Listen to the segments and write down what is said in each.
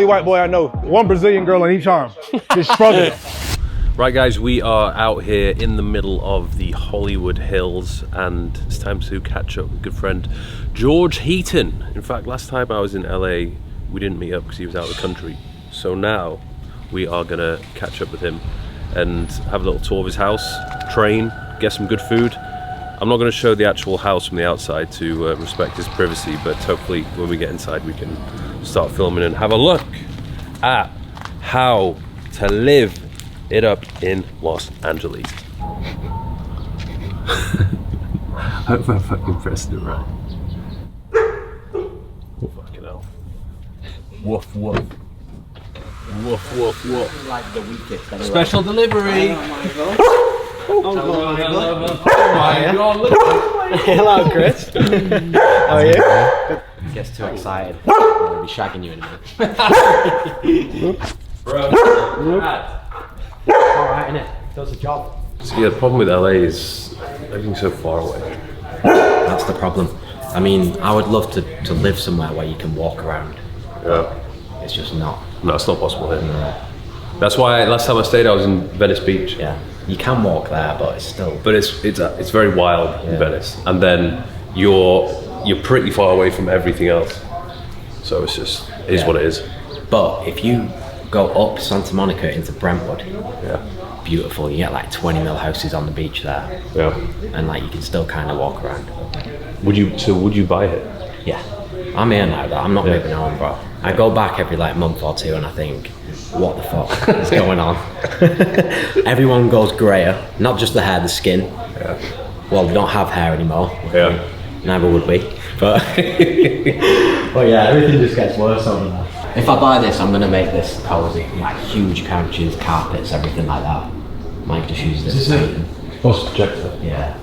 only white boy I know. One Brazilian girl on each arm. Just struggling. Right guys, we are out here in the middle of the Hollywood Hills and it's time to catch up with good friend George Heaton. In fact, last time I was in LA, we didn't meet up because he was out of the country. So now we are gonna catch up with him and have a little tour of his house, train, get some good food. I'm not gonna show the actual house from the outside to respect his privacy, but hopefully when we get inside we can start filming and have a look at how to live it up in Los Angeles. I hope I fucking pressed it right. Oh, fucking hell. Woof, woof. Woof, woof, woof. Like the weakest. Anyway. Special delivery. Oh my god. Hello, Chris. How are you? He gets too excited. I'm gonna be shagging you in a minute. Bro, Alright, innit? Does the job. so yeah, the problem with LA is everything's so far away. That's the problem. I mean, I would love to live somewhere where you can walk around. Yeah. It's just not. No, it's not possible here. That's why last time I stayed, I was in Venice Beach. Yeah. You can walk there, but it's still. But it's very wild in Venice, and then you're pretty far away from everything else. So it's just it is what it is. But if you go up Santa Monica into Brentwood, Yeah. beautiful. You get like 20 mil houses on the beach there, Yeah. and like you can still kind of walk around. Would you buy it? Yeah. I'm here now though. I'm not moving home, bro. I go back every like month or two and I think, what the fuck is going on? Everyone goes greyer, not just the hair, the skin. Yeah. Well, we don't have hair anymore. Yeah. Neither would we. But but yeah, everything just gets worse over there. If I buy this, I'm gonna make this cozy, like huge couches, carpets, everything like that. Might just use this. Post projector. Yeah.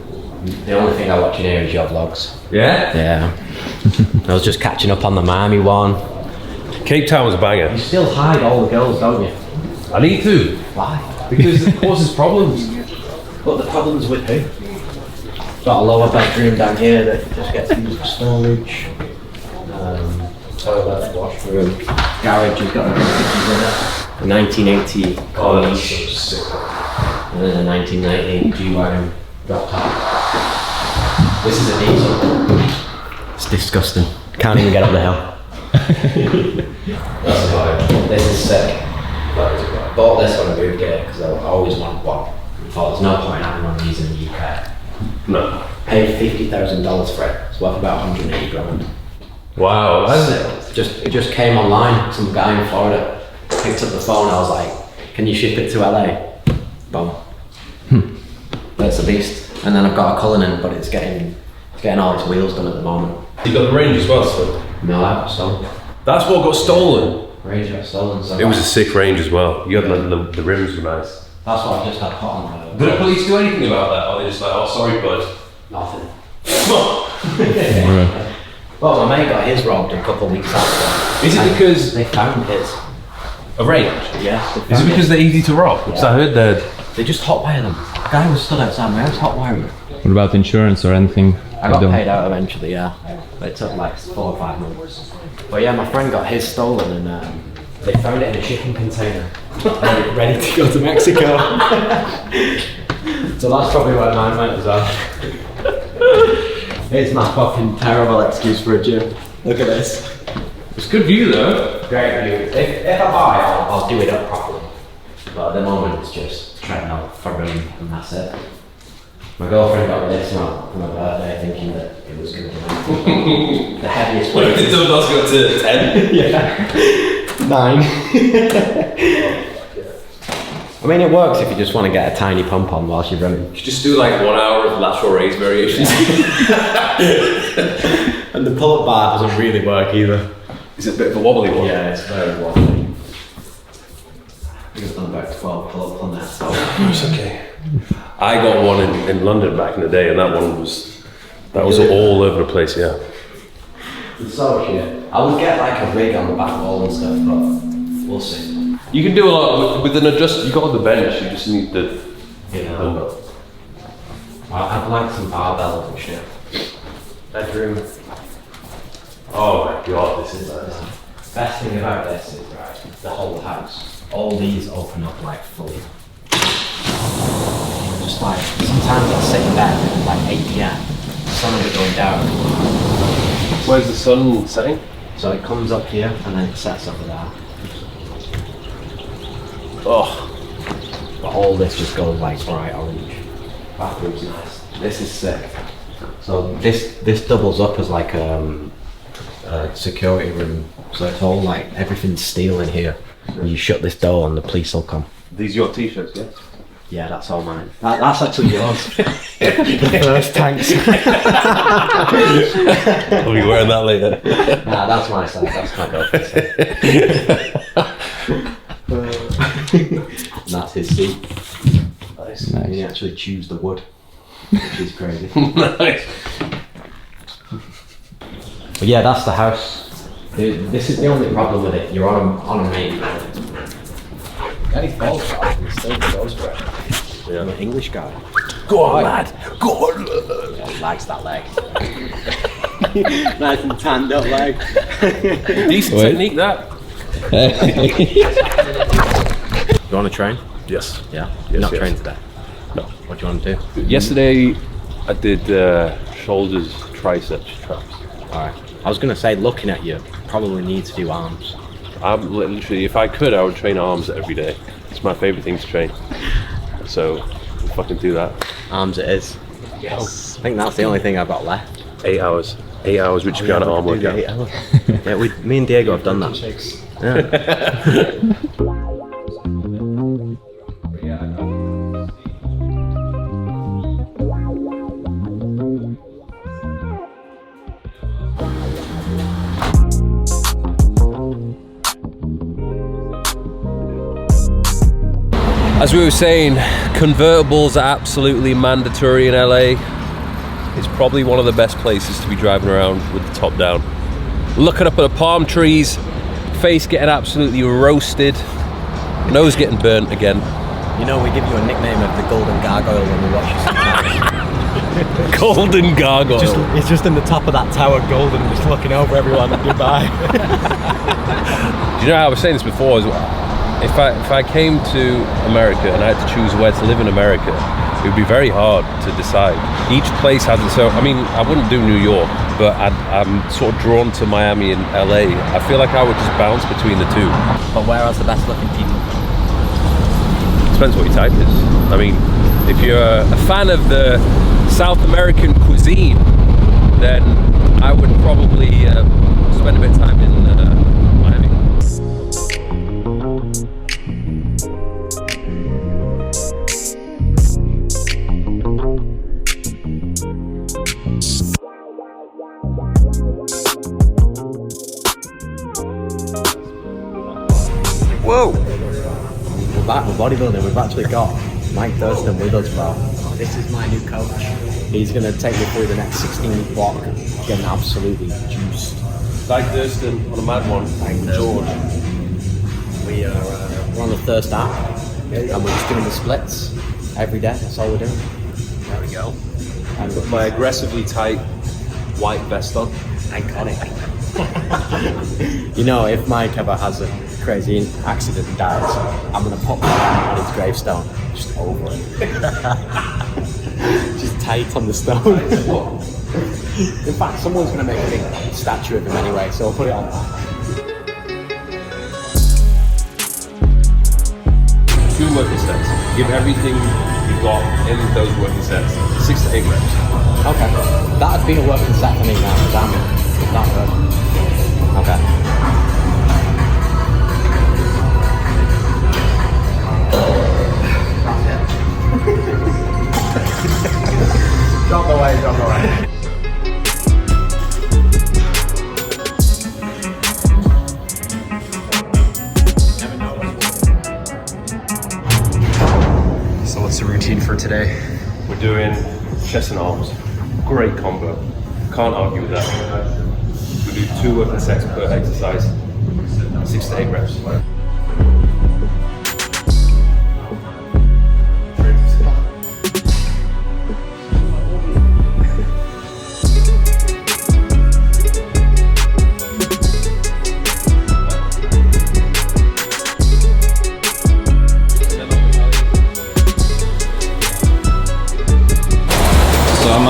The only thing I watch in here is your vlogs. Yeah. Yeah. I was just catching up on the Miami one. Cape Town was a banger. You still hide all the girls, don't you? I need to Why? because it causes problems. But the problem's with who? Got a lower bedroom down here that just gets used for storage. Toilet, washroom, garage, you've got a in it. A 1980 Corniche. sick. And then a 1990 G-Wagon drop top. This is a diesel. It's disgusting. Can't even get up the hill. This is sick. Bought this when I moved here because I always wanted one. Thought there's no point in having one of these in the UK. No. Paid $50,000 for it. It's worth about 180 grand. Wow. It just came online. Some guy in Florida picked up the phone. I was like, "Can you ship it to LA?" Boom. But it's a beast. And then I've got a Cullinan, but it's getting all its wheels done at the moment. You got the range as well, so No, I got stolen. that's what got stolen. Range got stolen. So It was a sick range as well. You had the rims were nice. that's what I just had put on. Did the police do anything about that? Or they just like, oh sorry bud. Nothing. Well, my mate got his robbed a couple of weeks after. Is it And because they found his? a range? Yeah. Is it because they're easy to rob? Because I heard that. they just hotwire them? The guy was stood outside my house hotwiring. What about insurance or anything? I got paid out eventually, yeah. But it took like 4 or 5 months. But yeah, my friend got his stolen and they found it in a shipping container. ready to go to Mexico. So that's probably where mine went as well. It's my fucking terrible excuse for a gym. Look at this. It's good view though. Great view. If I buy it, I'll do it up properly. But at the moment it's just treadmill for room and that's it. My girlfriend got me this one for my birthday thinking that it was going to be the heaviest weight. It does go to 10. Yeah. 9. I mean, it works if you just want to get a tiny pump on whilst you're running. You just do like 1 hour of lateral raise variations. And the pull-up bar doesn't really work either. Is it a bit of a wobbly one? Yeah, it's very wobbly. I think I've done about 12 pull-ups on that. So. It's okay. I got one in London back in the day, and that was all over the place. Yeah. It's so shit. I would get like a rig on the back wall and stuff, but we'll see. You can do a lot with an adjust. You got the bench. You just need the. Well, I'd like some barbells and shit. Bedroom. Oh my god, this is nice. Best thing about this is, right, the whole house. All these open up like fully. Just like, sometimes I'll sit in bed at like 8 PM, the sun will be going down. Where's the sun setting? So it comes up here and then it sets over there. Oh, But all this just goes like bright orange. Bathroom's nice. This is sick. So this doubles up as like a security room. So it's all like, everything's steel in here. When you shut this door and the police will come. these your t-shirts, yeah? Yeah, that's all mine. That's actually yours. The first tanks. I'll be wearing that later. Nah, that's my side. That's my girlfriend's side. And that's his seat. Nice. And he actually chews the wood, which is crazy. Nice. But yeah, that's the house. This is the only problem with it. You're on a main road. Any falls for it, it still goes for it. Yeah. I'm an English guy. Go on, lad. Go on. Yeah, he likes that leg. Nice and tanned up leg. Decent technique, that. You want to train? Yes. Yeah. You're not yes. trained today. No. What do you want to do? Yesterday, I did shoulders, triceps, traps. Alright. I was going to say, looking at you, probably need to do arms. I'm literally, if I could, I would train arms every day. It's my favorite thing to train. So, we'll fucking do that. Arms it is. Yes. I think that's the only thing I've got left. 8 hours. 8 hours, Richard Garner arm workout. Yeah, me and Diego have done that. Yeah. As we were saying, convertibles are absolutely mandatory in LA. It's probably one of the best places to be driving around with the top down. Looking up at the palm trees, face getting absolutely roasted, nose getting burnt again. You know, we give you a nickname of the Golden Gargoyle when we watch you sometimes. Golden gargoyle. He's just in the top of that tower, golden, just looking over everyone in Dubai. Do you know, I was saying this before as well. If I came to America and I had to choose where to live in America, it would be very hard to decide. Each place has its own. I mean, I wouldn't do New York, but I'm sort of drawn to Miami and LA. I feel like I would just bounce between the two. But where are the best looking people? Depends what your type is. I mean, if you're a fan of the South American cuisine, then I would probably spend a bit of time in Miami. Whoa! We're back with bodybuilding. We've actually got Mike Thurston with us, bro. This is my new coach. He's going to take me through the next 16-week block, getting absolutely juiced. Like Thurston on a mad one. George. We're on the Thirst app, and we're just doing the splits every day. That's all we're doing. There we go. And Put my aggressively tight white vest on. iconic. You know, if Mike ever has a crazy accident and dies, I'm going to put that on his gravestone, just over it. Just tight on the stone. In fact, someone's going to make a big statue of him anyway, so I'll put it on. 2 working sets. Give everything you've got in those working sets. 6 to 8 reps. Okay. That'd be a working set for me now, because I'm not good. Okay. Drop the way, drop the way. So what's the routine for today? We're doing chest and arms. Great combo. Can't argue with that. We do 2 working sets per exercise. 6 to 8 reps.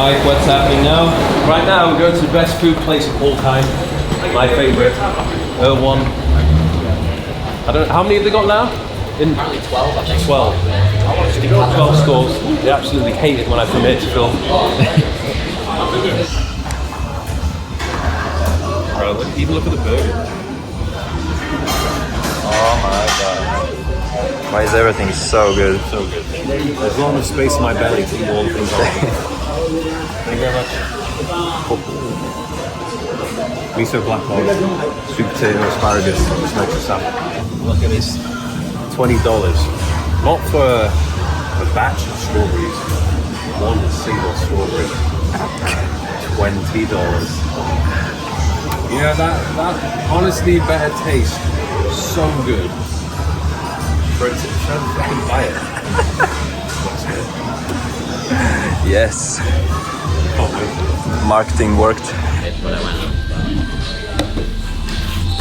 Mike, what's happening now? Right now, we're going to the best food place of all time. My favourite, Erewhon. I don't know, how many have they got now? Apparently 12, I think. 12. 12 stores. They absolutely hate it when I come here to film. Bro, even look at the burger. Oh my god. Why is everything so good? So good. There's not enough space in my belly to eat all the things I want. Thank you very much. Miso black hog, sweet potato, asparagus, smoked salmon. Look at this, $20. Not for a batch of strawberries, one single strawberry. $20. You know, that honestly better taste so good. For it to try and fucking buy it. Yes. Marketing worked.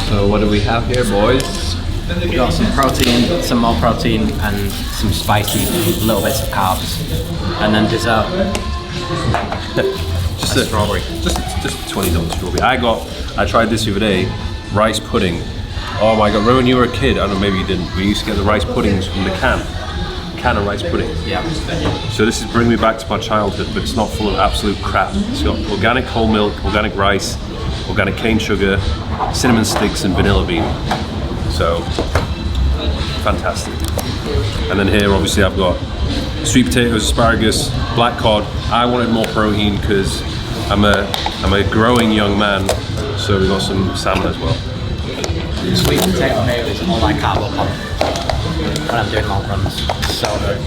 So what do we have here, boys? We got some protein, some more protein, and some spicy little bits of carbs, and then dessert. Just a strawberry. Just $20 strawberry. I tried this the other day, rice pudding. Oh my god, remember when you were a kid? I don't know, maybe you didn't. We used to get the rice puddings from the can of rice pudding. Yeah. So this is bringing me back to my childhood, but it's not full of absolute crap. It's got organic whole milk, organic rice, organic cane sugar, cinnamon sticks, and vanilla bean. So, fantastic. And then here, obviously, I've got sweet potatoes, asparagus, black cod. I wanted more protein because I'm a growing young man, so we got some salmon as well. Sweet potato here is all I carb up on when I'm doing long runs. It's so good.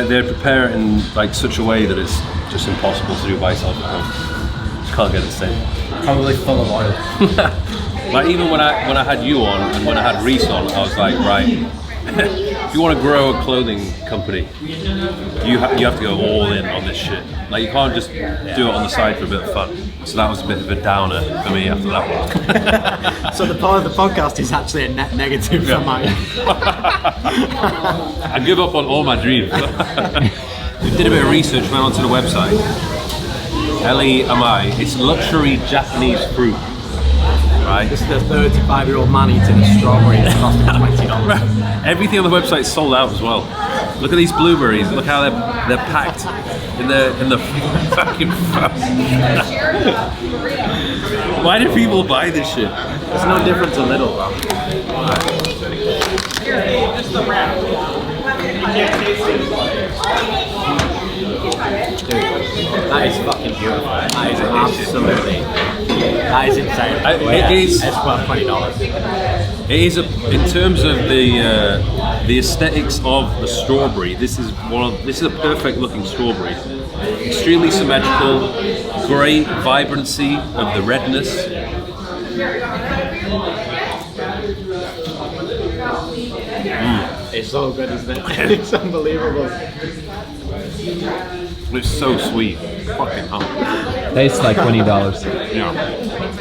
They prepare it in like such a way that it's just impossible to do by yourself at home. Just can't get it the same. Probably full of oil. Like even when I had you on and when I had Reese on, I was like, right, if you want to grow a clothing company, you have to go all in on this shit. Like you can't just do it on the side for a bit of fun. So that was a bit of a downer for me after that one. So the part of the podcast is actually a net negative for mine. I give up on all my dreams. We did a bit of research, went onto the website. LEMI, it's luxury Japanese fruit. Right. This is a 35-year-old man eating a strawberry that's costing $20. Everything on the website is sold out as well. Look at these blueberries. Look how they're packed in the fucking front. Why do people buy this shit? It's no different to Lidl, bro. That is fucking beautiful. That is absolutely. That is insane. It's worth $20. It is in terms of the aesthetics of the strawberry. This is a perfect looking strawberry. Extremely symmetrical, great vibrancy of the redness. It's so good, isn't it? It's unbelievable. It's so sweet. Fucking hell. Tastes like $20.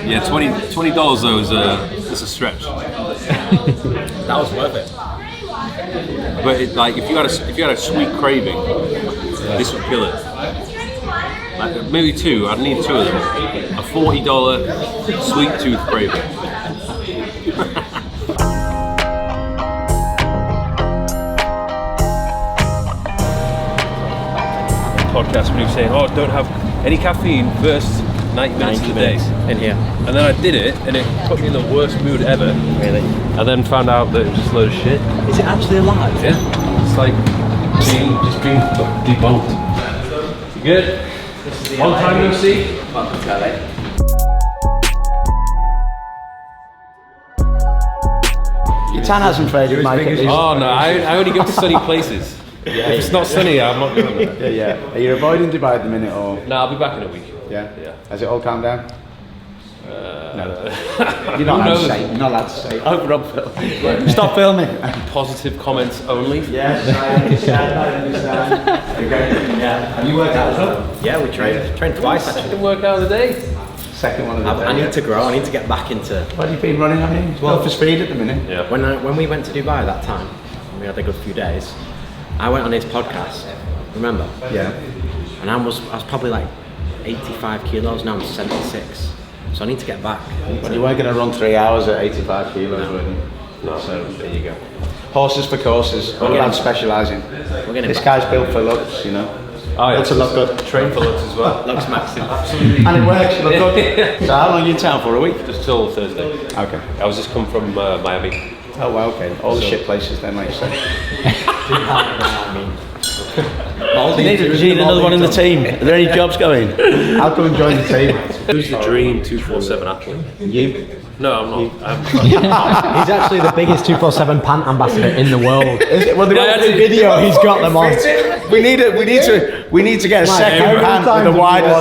Yeah, $20 though is a stretch. That was worth it. But like if you had a sweet craving, this would kill it. Like, maybe two. I'd need two of them. A $40 sweet tooth craving. Podcast when he was saying, "Oh, don't have any caffeine first 90 minutes of the day." In here. And then I did it, and it put me in the worst mood ever. Really? And then found out that it was just a load of shit. Is it actually alive? Yeah, it's like being debunked. You good? Long time no see. Welcome to LA. Your tan hasn't faded, Mike. Oh no, I only go to sunny places. If it's not sunny, I'm not going there. Yeah. Are you avoiding Dubai at the minute or? No, I'll be back in a week. Yeah. Yeah. Has it all calmed down? No. You're not allowed to knows? say. You're not allowed to say. Open up, Phil. Stop filming. Positive comments only. Yes, I understand. Okay. Yeah. Have you worked out as well? Yeah, we trained twice actually. Second workout of the day. Second one of the day. I need to grow. I need to get back into. What have you been running on in? Well, for speed at the minute. Yeah. When we went to Dubai that time, and we had a good few days, I went on his podcast. Remember? Yeah. And I was probably like 85 kilos, now I'm 76. So I need to get back. Well, you weren't going to run 3 hours at 85 kilos, were you? No. So there you go. Horses for courses, all about specialising. This guy's built for looks, you know. Oh, yeah. Built to look good. Train for looks as well. Looks massive. And it works, you look good. So how long are you in town for? A week? Just till Thursday. Okay. I was just come from Miami. Oh, well, okay. All the shit places then, like you say. You need another one in the team. Are there any jobs going? I'll come and join the team. Who's the dream 247 athlete? You? No, I'm not. He's actually the biggest 247 pant ambassador in the world. Well, the Every video he's got them on. We need to get a second pant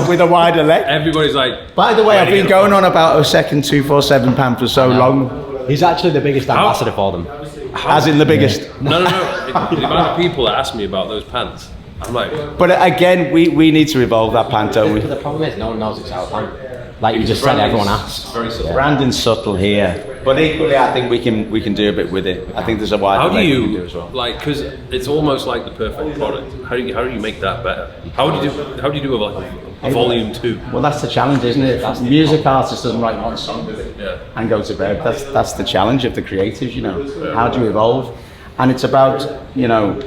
with a wider leg. Everybody's like. By the way, I've been going on about a second 247 pant for so long. He's actually the biggest ambassador for them. As in the biggest. No. The amount of people that ask me about those pants, I'm like. But again, we need to evolve that pant, don't we? The problem is no one knows it's our pant. Like you just said, everyone asks. Very subtle. Branding's subtle here, but equally, I think we can do a bit with it. I think there's a wide. How do leg we can you do as well. like? Because it's almost like the perfect product. How do you make that better? How do you do like a volume 2? Well, that's the challenge, isn't it? Music artist doesn't write one song and go to bed. That's the challenge of the creatives, you know. How do you evolve? And it's about, you know,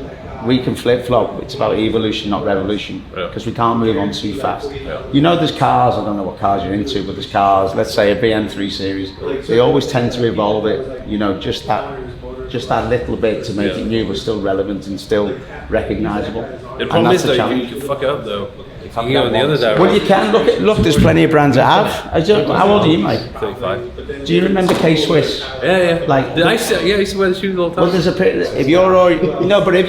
we can flip-flop. It's about evolution, not revolution, because we can't move on too fast. You know, there's cars, I don't know what cars you're into, but there's cars, let's say a BM3 series, they always tend to evolve it, you know, just that little bit to make it new but still relevant and still recognisable. The problem is though, you can fuck it up though. You can go in the other direction. Well, you can look. There's plenty of brands that have. How old are you, Mike? 35. Do you remember K-Swiss? Yeah. Like, I used to wear the shoes all the time. well, there's if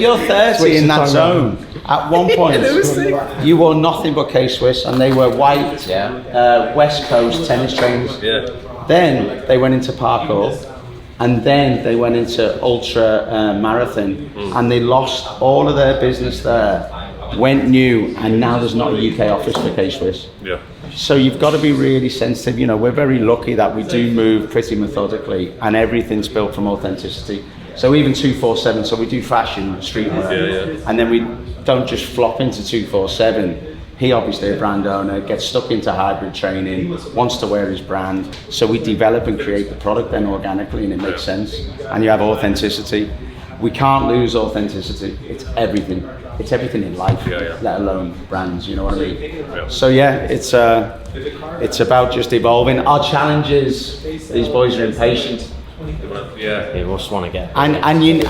you're 30 in that zone, at one point you wore nothing but K-Swiss, and they were white West Coast tennis trainers. Yeah. Then they went into parkour, and then they went into ultra marathon, and they lost all of their business there. Went new, and now there's not a UK office for K-Swiss. Yeah. So you've got to be really sensitive. You know, we're very lucky that we do move pretty methodically, and everything's built from authenticity. So even 247, so we do fashion, streetwear, and then we don't just flop into 247. He obviously a brand owner, gets stuck into hybrid training, wants to wear his brand. So we develop and create the product then organically, and it makes sense. And you have authenticity. We can't lose authenticity. It's everything. It's everything in life, let alone brands. You know what I mean? Yeah. So it's about just evolving. Our challenge is these boys are impatient. Yeah. They just want to get. And you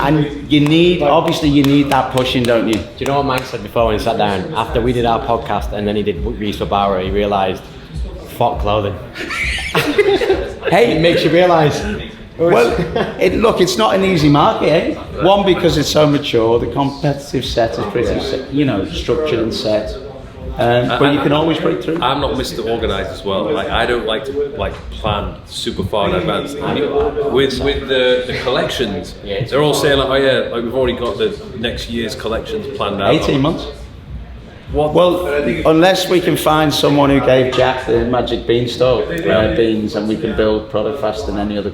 need that pushing, don't you? Do you know what Mike said before when he sat down? After we did our podcast and then he did Reese for Bauer, he realised, fuck clothing. Hey, It makes you realise. well, it's not an easy market, eh? One, because it's so mature. The competitive set is pretty, structured and set. But you can always break through. I'm not Mr. Organised as well. Like I don't like to plan super far in advance. With the collections, they're all saying like, we've already got the next year's collections planned out. 18 months. What? Well, unless we can find someone who gave Jack the magic beanstalk beans, and we can build product faster than any other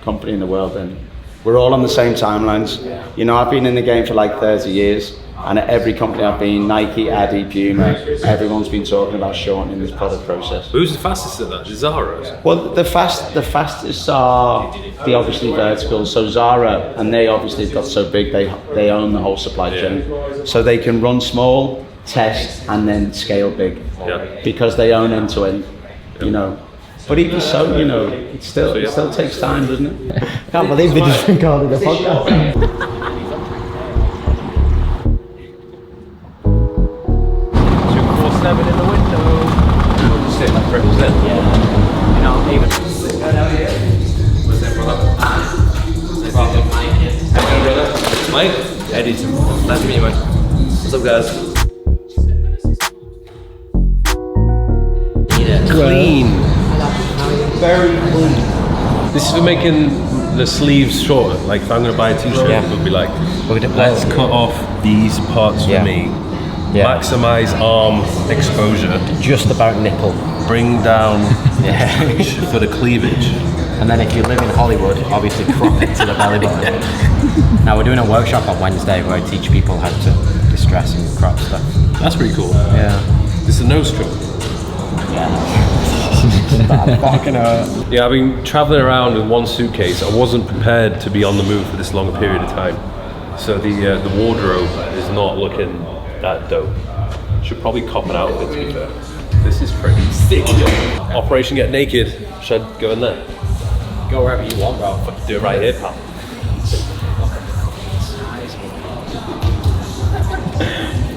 company in the world, then we're all on the same timelines. You know, I've been in the game for like 30 years, and at every company I've been, Nike, Adi, Puma, everyone's been talking about shortening this product process. Who's the fastest at that? Zara. Well, the fastest are the obviously verticals. So Zara, and they obviously have got so big, they own the whole supply chain, so they can run small, test, and then scale big, because they own end to end. You know, but even so, you know, it still takes time, doesn't it? Can't believe they just recorded a podcast. 247 in the window. Sit like represent. You know, even. What's that, brother? Mike? Eddie. Nice to meet you, Mike. What's up, guys? Clean. Very clean. This is for making the sleeves shorter. Like if I'm going to buy a t-shirt, it would be like, let's cut off these parts for me. Maximize arm exposure. Just about nipple. Bring down for the cleavage. And then if you live in Hollywood, obviously crop it to the belly button. Now we're doing a workshop on Wednesday where I teach people how to distress and crop stuff. That's pretty cool. Yeah. This is a nostrum. Yeah, I've been traveling around with one suitcase. I wasn't prepared to be on the move for this long a period of time. So the wardrobe is not looking that dope. Should probably cop an outfit, to be fair. This is pretty sick. Operation Get Naked. Should I go in there? Go wherever you want, bro. Fucking do it right here, pal.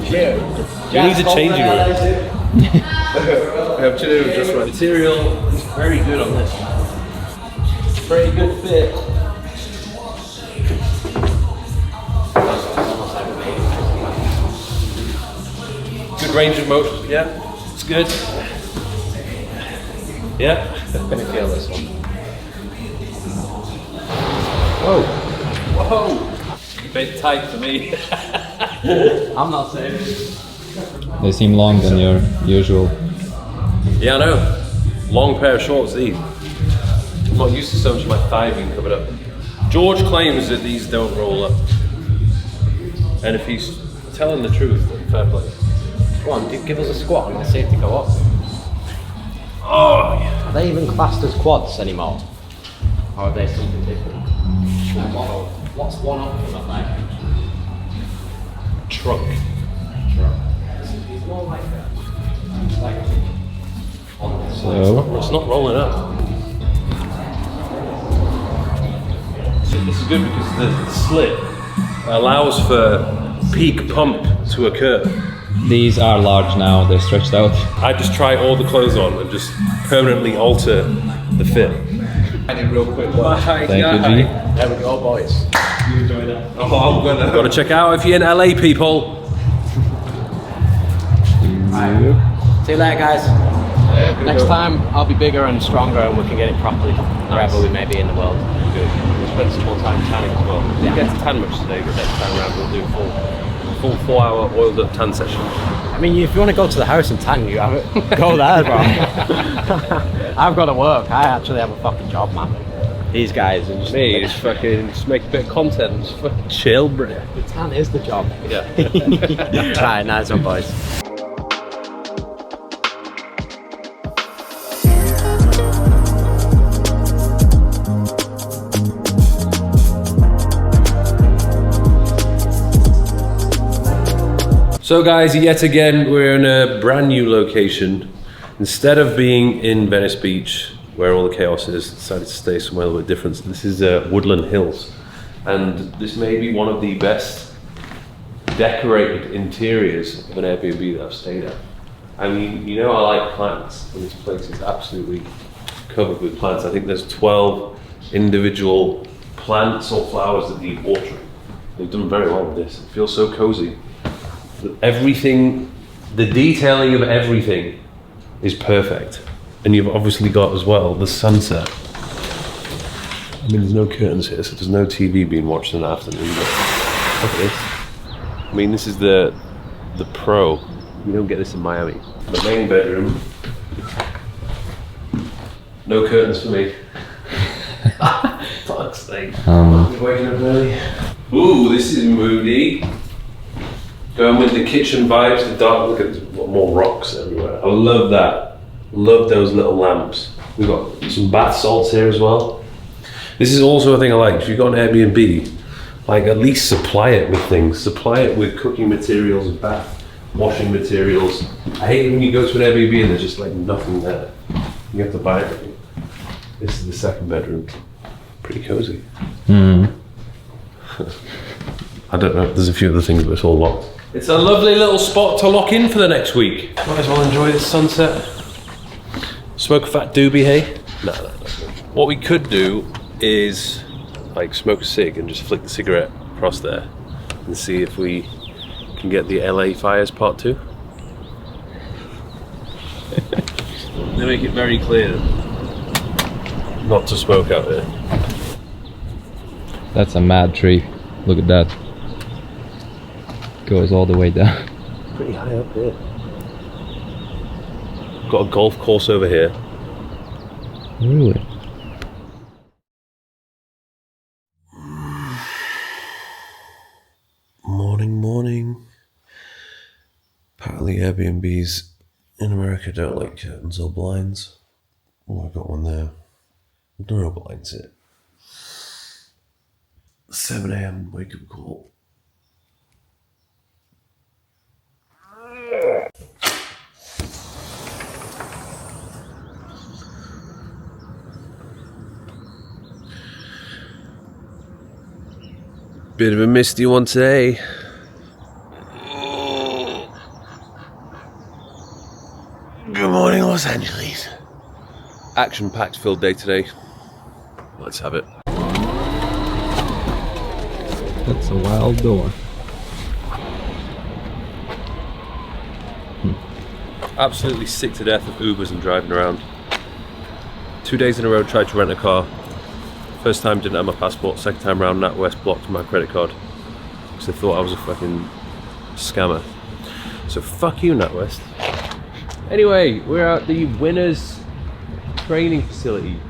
You need a changing room. I have to do just right. Material is very good on this. Very good fit. Good range of motion. Yeah, it's good. Yeah. Let me feel this one. Whoa. Whoa. A bit tight for me. I'm not saying it. They seem longer than your usual. Yeah, I know. Long pair of shorts, these. I'm not used to so much of my thigh being covered up. George claims that these don't roll up. And if he's telling the truth, then fair play. Go on, give us a squat and I'll see if they go up. Oh, yeah. Are they even classed as quads anymore? Or are they something different? What's one up from that leg? Trunk. It's more like that. So, It's not rolling up. So this is good because the slit allows for peak pump to occur. these are large now, they're stretched out. I just try all the clothes on and just permanently alter the fit. Thank you, G. There we go, boys. You enjoy that? Oh, I'm gonna. Gotta check out if you're in LA, people. See you later, guys. Next time, I'll be bigger and stronger and we can get it properly wherever we may be in the world. Good. We'll spend some more time tanning as well. We didn't get to tan much today, but next time around we'll do a full 4-hour oiled up tan session. I mean, if you want to go to the house and tan, you have it. Go there, bro. I've got to work. I actually have a fucking job, man. These guys are just... Me, just fucking just make a bit of content, just fucking chill, bro. The tan is the job. Yeah. Right, nice one, boys. So guys, yet again, we're in a brand new location. Instead of being in Venice Beach, where all the chaos is, decided to stay somewhere a little bit different. This is Woodland Hills. And this may be one of the best decorated interiors of an Airbnb that I've stayed at. I mean, you know I like plants, and this place is absolutely covered with plants. I think there's 12 individual plants or flowers that need watering. They've done very well with this. It feels so cozy. Everything, the detailing of everything is perfect. And you've obviously got as well the sunset. I mean, there's no curtains here, so there's no TV being watched in the afternoon. But look at this. I mean, this is the pro. You don't get this in Miami. The main bedroom. No curtains for me. Fuck's sake. Waking up early. Ooh, this is moody. Going with the kitchen vibes, the dark, look at more rocks everywhere. I love that. Love those little lamps. We've got some bath salts here as well. This is also a thing I like. If you've got an Airbnb, like at least supply it with things. Supply it with cooking materials, bath washing materials. I hate when you go to an Airbnb and there's just like nothing there. You have to buy everything. This is the second bedroom. Pretty cozy. I don't know, there's a few other things, but it's all locked. It's a lovely little spot to lock in for the next week. Might as well enjoy this sunset. Smoke a fat doobie, hey? No. What we could do is like smoke a cig and just flick the cigarette across there and see if we can get the LA fires part 2. They make it very clear not to smoke out there. That's a mad tree. Look at that. Goes all the way down. Pretty high up here. Got a golf course over here. Really? Morning. Apparently Airbnb's in America don't like curtains or blinds. Oh, I've got one there. No blinds it. 7 a.m. wake up call. Bit of a misty one today. Good morning, Los Angeles. Action-packed filled day today. Let's have it. That's a wild door. Absolutely sick to death of Ubers and driving around. 2 days in a row tried to rent a car. First time didn't have my passport. Second time round, NatWest blocked my credit card because they thought I was a fucking scammer. So fuck you, NatWest. Anyway, we're at the Winners training facility,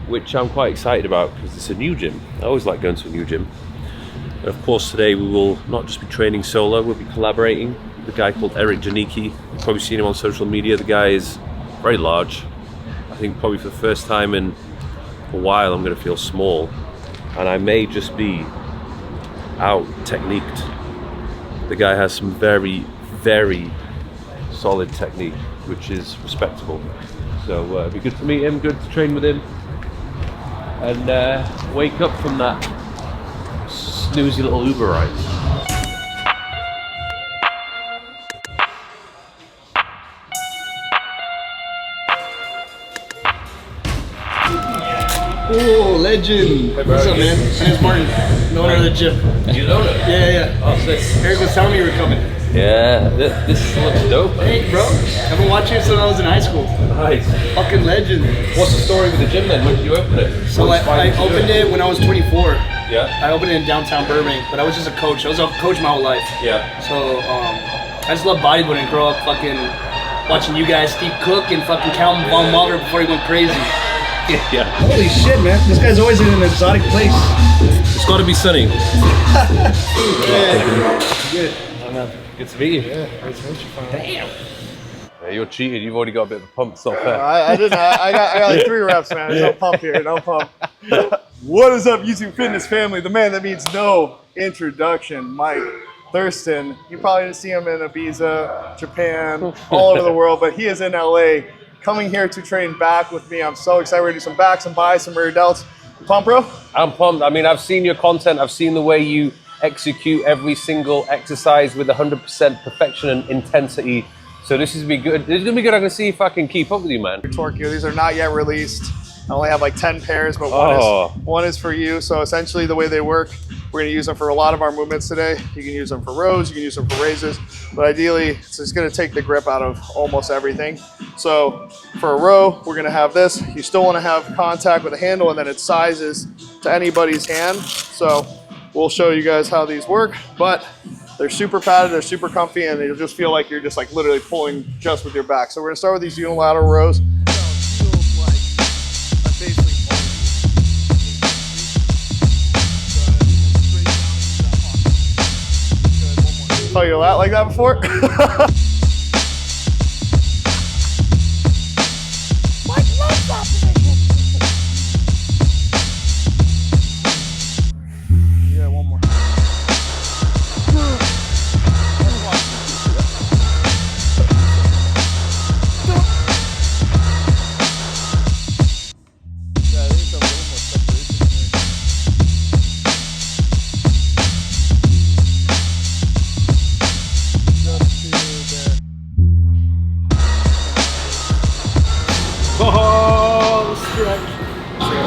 which I'm quite excited about because it's a new gym. I always like going to a new gym. And of course today we will not just be training solo, we'll be collaborating with a guy called Eric Janicki. You've probably seen him on social media. The guy is very large. I think probably for the first time in a while I'm going to feel small, and I may just be out techniqued. The guy has some very, very solid technique, which is respectable. So it'd be good to meet him, good to train with him, and wake up from that snoozy little Uber ride. Oh, legend. What's up, man? My name's Martin. No owner of the gym. You know that? Yeah. Oh, sick. Eric was telling me you were coming. Yeah, this looks dope, man. Hey, bro. I've been watching you since I was in high school. Nice. Fucking legend. What's the story with the gym then? When did you open it? So I opened it when I was 24. Yeah. I opened it in downtown Burbank, but I was just a coach. I was a coach my whole life. Yeah. So I just love bodybuilding. Grow up fucking watching you guys, Steve Cook and fucking Calvin Von Malter before he went crazy. Yeah. Holy shit, man. This guy's always in an exotic place. It's got to be sunny. Good. Good to meet you. Yeah, nice to meet you. Damn. Yeah, you're cheating. You've already got a bit of a pump. It's not fair. I didn't. I got like 3 reps, man. There's no pump here. No pump. What is up, YouTube Fitness family? The man that needs no introduction, Mike Thurston. You probably didn't see him in Ibiza, Japan, all over the world, but he is in LA, coming here to train back with me. I'm so excited. We're gonna do some back, some buys, some rear delts. Pump, bro? I'm pumped. I mean, I've seen your content. I've seen the way you execute every single exercise with 100% perfection and intensity. So this is gonna be good. This is gonna be good. I'm gonna see if I can keep up with you, man. Torque gear. These are not yet released. I only have like 10 pairs, but one is for you. So essentially the way they work, we're gonna use them for a lot of our movements today. You can use them for rows, you can use them for raises, but ideally it's just gonna take the grip out of almost everything. So for a row, we're gonna have this. You still wanna have contact with the handle, and then it sizes to anybody's hand. So we'll show you guys how these work, but they're super padded, they're super comfy, and you'll just feel like you're just like literally pulling just with your back. So we're gonna start with these unilateral rows. Tell you a lot like that before? Yeah, one more.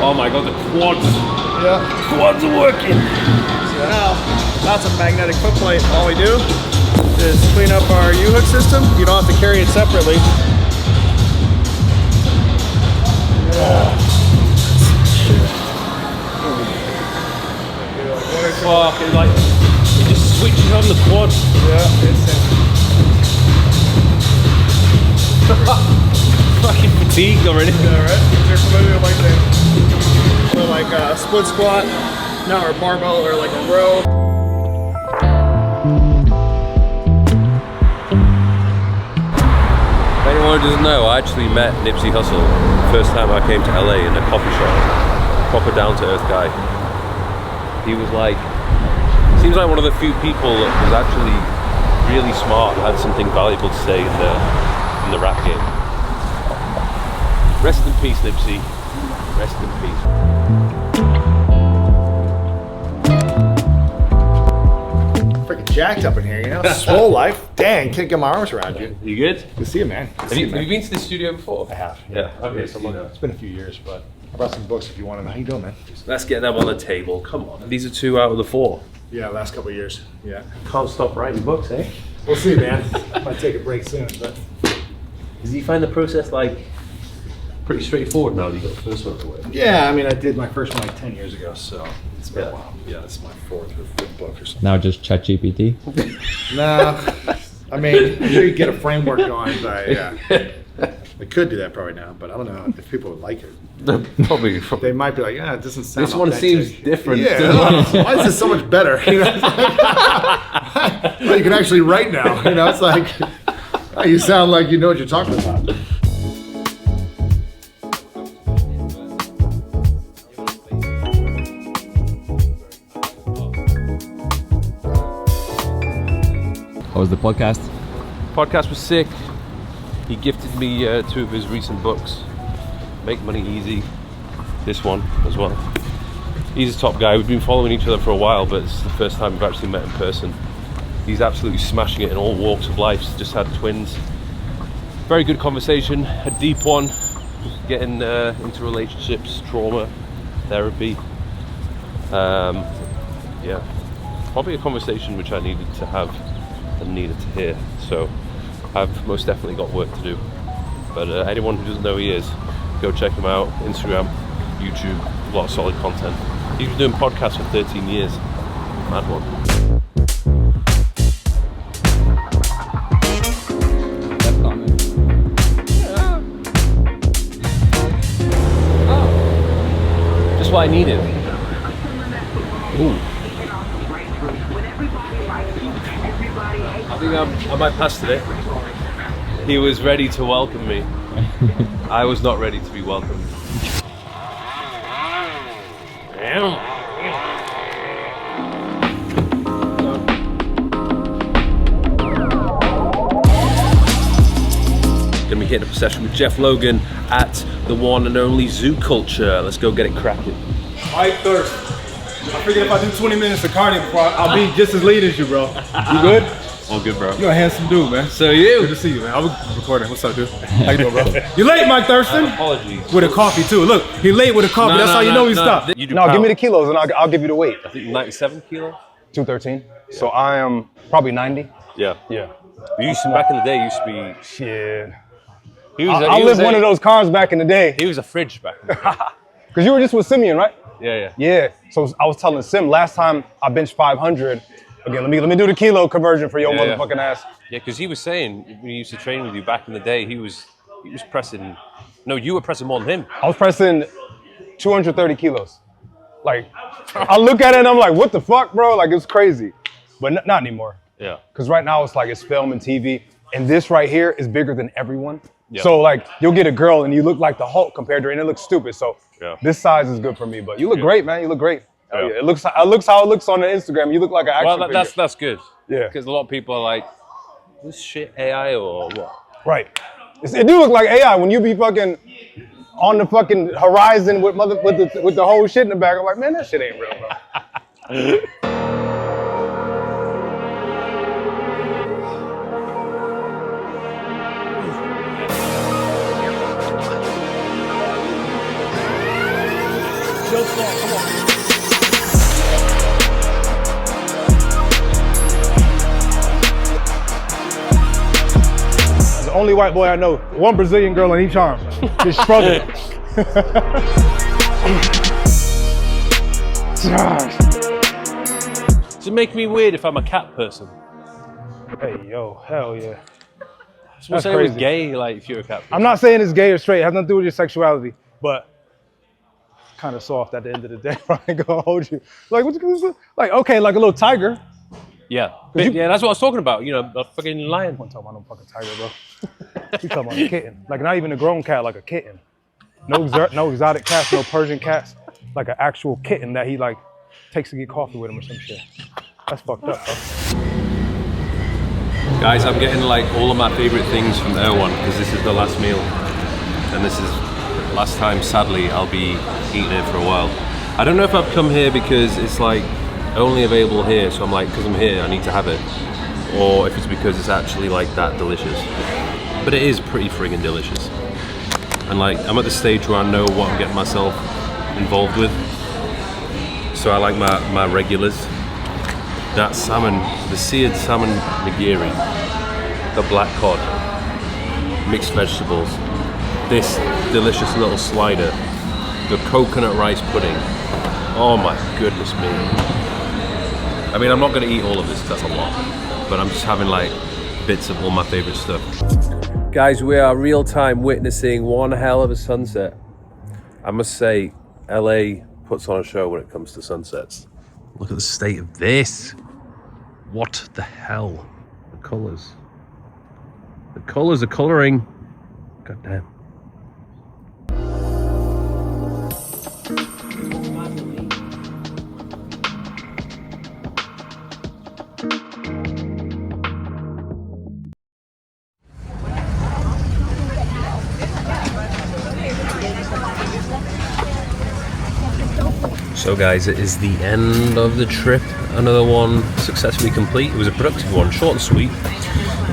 Oh my god, the quads. Yeah. Quads are working. So now, that's a magnetic foot plate. All we do is clean up our U-hook system. You don't have to carry it separately. Fuck, it like, it just switches on the quads. Yeah, Fucking fatigued already. yeah, right? You're familiar with like a split squat, now or barbell, or like a row. doesn't know, I actually met Nipsey Hussle the first time I came to LA in a coffee shop. Proper down-to-earth guy. He was like, seems like one of the few people that was actually really smart, had something valuable to say in the rap game. Rest in peace, Nipsey. Rest in peace. Freaking jacked up in here, you know? Swole life. Dang, can't get my arms around you. You good? Good to see you, man. Have you been to the studio before? I have. Yeah. Okay, so it's been a few years, but I brought some books if you want them. How you doing, man? Let's get them on the table. Come on. These are 2 out of the 4. Yeah, last couple of years. Yeah. Can't stop writing books, eh? We'll see, man. Might take a break soon, but. Do you find the process like pretty straightforward now that you got the first one away? Yeah, I mean, I did my first one like 10 years ago, so it's been a while. Yeah, it's my 4th or 5th book or something. Now just ChatGPT. No, I mean, I'm sure you get a framework going, but yeah. We could do that probably now, but I don't know if people would like it. Probably. They might be like, yeah, it doesn't sound This one authentic. seems different. Yeah, why is this so much better? You know, it's like, well, you can actually write now. You know, it's like, oh, you sound like you know what you're talking about. How was the podcast? Podcast was sick. He gifted me 2 of his recent books, Make Money Easy, this one as well. He's a top guy. We've been following each other for a while, but it's the first time we've actually met in person. He's absolutely smashing it in all walks of life. He's just had twins. Very good conversation, a deep one, getting into relationships, trauma, therapy. Yeah, probably a conversation which I needed to have and needed to hear. So I've most definitely got work to do. But anyone who doesn't know who he is, go check him out. Instagram, YouTube, a lot of solid content. He's been doing podcasts for 13 years. Mad one. Just what I needed. Ooh. I think I might pass today. He was ready to welcome me. I was not ready to be welcomed. Gonna be hitting up a session with Jeff Logan at the one and only Zoo Culture. Let's go get it cracking. Mike Thirst. I figured if I do 20 minutes of cardio before, I'll be just as lean as you, bro. You good? All good, bro. You're a handsome dude, man. So you? Good to see you, man. I was recording. What's up, dude? How you doing, bro? You late, Mike Thurston? Apologies. With a coffee, too. Look, he late with a coffee. That's how you know he stopped. You do No, give me the pound. kilos and I'll give you the weight. I think 97 kilo? 213. So I am probably 90. Yeah. Yeah. You used to, back in the day, you used to be... Shit. He was I lived one of those cars back in the day. He was a fridge back in the day. Because you were just with Simeon, right? Yeah. Yeah. So I was telling Sim last time I benched 500. Again, let me do the kilo conversion for your motherfucking ass. Yeah, because he was saying when he used to train with you back in the day, he was pressing. No, you were pressing more than him. I was pressing 230 kilos. Like, I look at it and I'm like, what the fuck, bro? Like, it's crazy. But not anymore. Yeah. Because right now it's like it's film and TV. And this right here is bigger than everyone. Yep. So like, you'll get a girl and you look like the Hulk compared to her and it looks stupid. So this size is good for me. But you look great, man. You look great. Yeah. It looks how it looks on the Instagram. You look like an action Well, figure. that's good. Yeah. Because a lot of people are like, this shit AI or what? Right. It do look like AI when you be fucking on the fucking horizon with the whole shit in the back. I'm like, man, that shit ain't real, bro. The only white boy I know, one Brazilian girl in each arm. Just struggling. Does it make me weird if I'm a cat person? Hey, yo, hell yeah. Someone say it was gay, like if you're a cat person. I'm not saying it's gay or straight. It has nothing to do with your sexuality, but kind of soft at the end of the day. I ain't gonna hold you. Like, like okay, like a little tiger. Yeah, yeah, that's what I was talking about. You know, a fucking lion. I'm talking about no fucking tiger, bro. You talking about a kitten? Like not even a grown cat, like a kitten. No exotic cats, no Persian cats. Like an actual kitten that he like takes to get coffee with him or some shit. That's fucked up, bro. Guys, I'm getting like all of my favorite things from Erewhon because this is the last meal, and this is last time. Sadly, I'll be eating it for a while. I don't know if I've come here because it's like only available here, so I'm like, because I'm here, I need to have it, or if it's because it's actually like that delicious. But it is pretty friggin' delicious, and like I'm at the stage where I know what I'm getting myself involved with. So I like my regulars. That salmon, the seared salmon nigiri, the black cod, mixed vegetables, this delicious little slider, the coconut rice pudding. Oh my goodness me. I mean, I'm not gonna eat all of this, that's a lot, but I'm just having like bits of all my favorite stuff. Guys, we are real time witnessing one hell of a sunset. I must say, LA puts on a show when it comes to sunsets. Look at the state of this. What the hell? The colors. The colors are coloring. God damn. So guys, it is the end of the trip. Another one successfully complete. It was a productive one, short and sweet.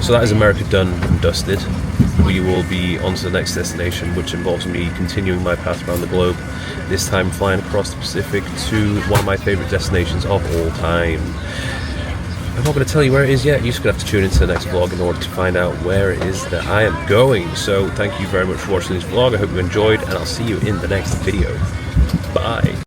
So that is America done and dusted. We will be on to the next destination, which involves me continuing my path around the globe, this time flying across the Pacific to one of my favorite destinations of all time. I'm not going to tell you where it is yet. You're just going to have to tune into the next vlog in order to find out where it is that I am going. So thank you very much for watching this vlog. I hope you enjoyed, and I'll see you in the next video. Bye.